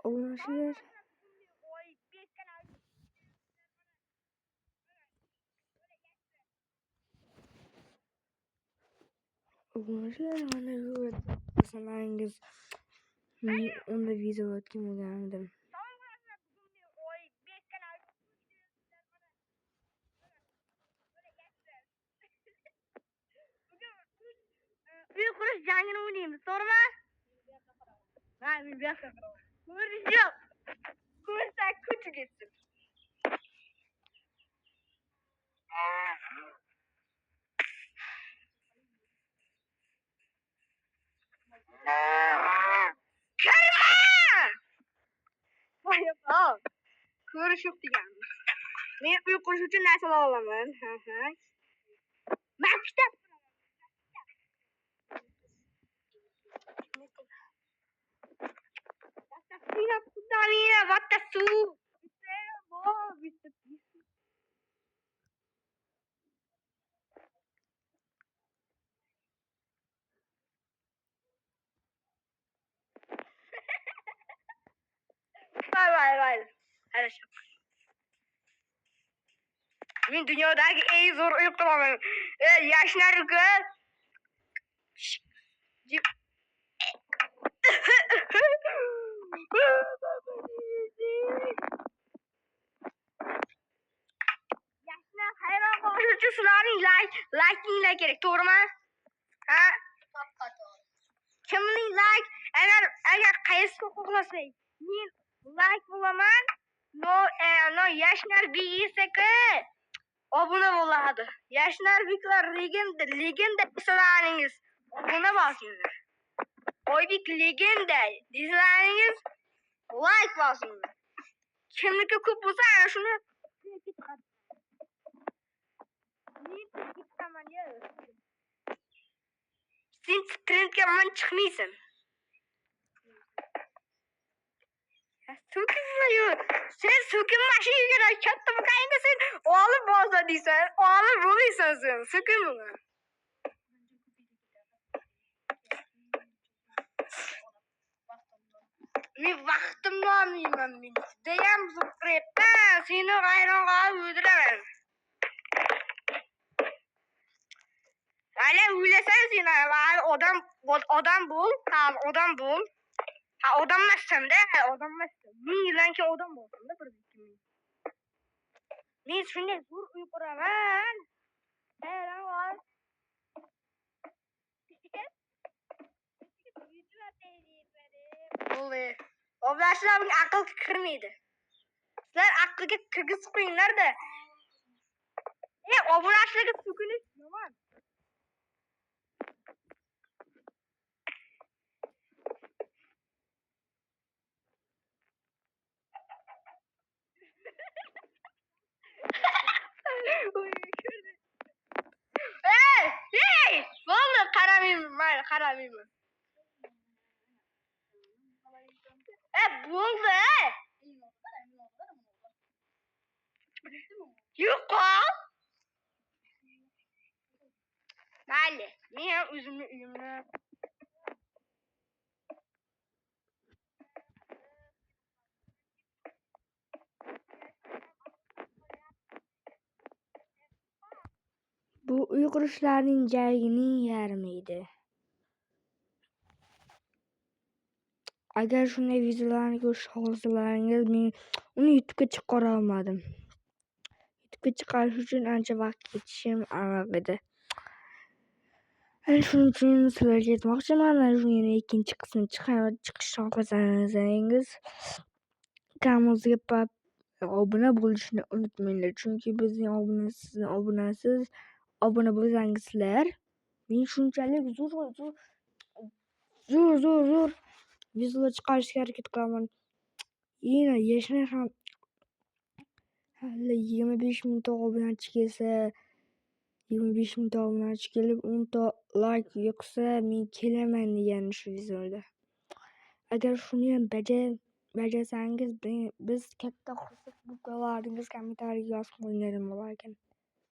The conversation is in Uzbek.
Obunachilar mana shu masalangiz men unda video o'tgan bo'lgandim. Uy qurish jangini o'ynaymiz, to'g'rimi? Ha, men bu yoqqa qaraman. Ko'rish yo'q. Ko'rsak kuchi ketsin. Voy, ko'rish yo'q deganmiz. Men uy qurish uchun narsalar olaman. Maktab. What the soup? Vay. Хорошо. Men dunyodagi eng zo'r uy quraman. Yashnarga. Yashnar hayron qolish uchun sizlarning laykinglar kerak, to'g'rimi? Ha? Kimning layk? Agar qaysi xohlasak, men layk bo'laman. No Yashnar BSK obuna bo'ladi. Yashnar Viklar legenda sizlarningiz obuna bosinglar. Oybek legenda sizlarningiz like bosinglar. Kimniki ko'p bo'lsa, ana shuni sen trendga man chiqmaysan. So'kinma-yu. Sen so'kinma shu yerga katta bo'lganingda sen olib bo'lsa deysan. Olib bo'laysan sen. So'kinma. Men vaqtimni olmayman men. Deyam zo'rayapti. Seni hayron qolib o'ldiraman. Hali o'ylasan sen odam bo'l. Ha, odam emassan-da, odam emassan. 1000 yildan keyin odam bo'lsam-da, 1-2 ming. Men shunday zo'r uy quraman. Hayron qol. Bo'ldi. Oblashlarning aql kirmaydi. Sizlar aqlga kirgizib qo'yinglar-da. Oblashlarga so'kinish yomon. Hey! Bo'ldi, qaramayman. Bo'ldi. Yo'q. Mayli, men o'zimni uyimni bu uy qurishlarning jargining yarmi edi. Agar shunday videolarni ko'rish xohlasalaringiz, men uni YouTube'ga chiqara olmadim. YouTube'ga chiqarish uchun ancha vaqt ketishim aniq edi. Shuning uchun sizlarga aytmoqchiman, shuni ikkinchi qismini chiqishni xohlasangiz, kanalimizga obuna bo'lishni unutmanglar, chunki bizning obunasiz obuna bo'lsangizlar, men shunchalik zo'r videolar chiqarishga harakat qilaman. Yana Yashnar ham 25 mingta obunachi kelsa, 25 mingta obunachi kelib 10 ta like yoqsa, men kelaman degan shu videoda. Agar shuni ham bajarsangiz, biz katta xursand bo'lardingiz, kommentariyaga yozib qo'yinglar, nima bo'lar ekan.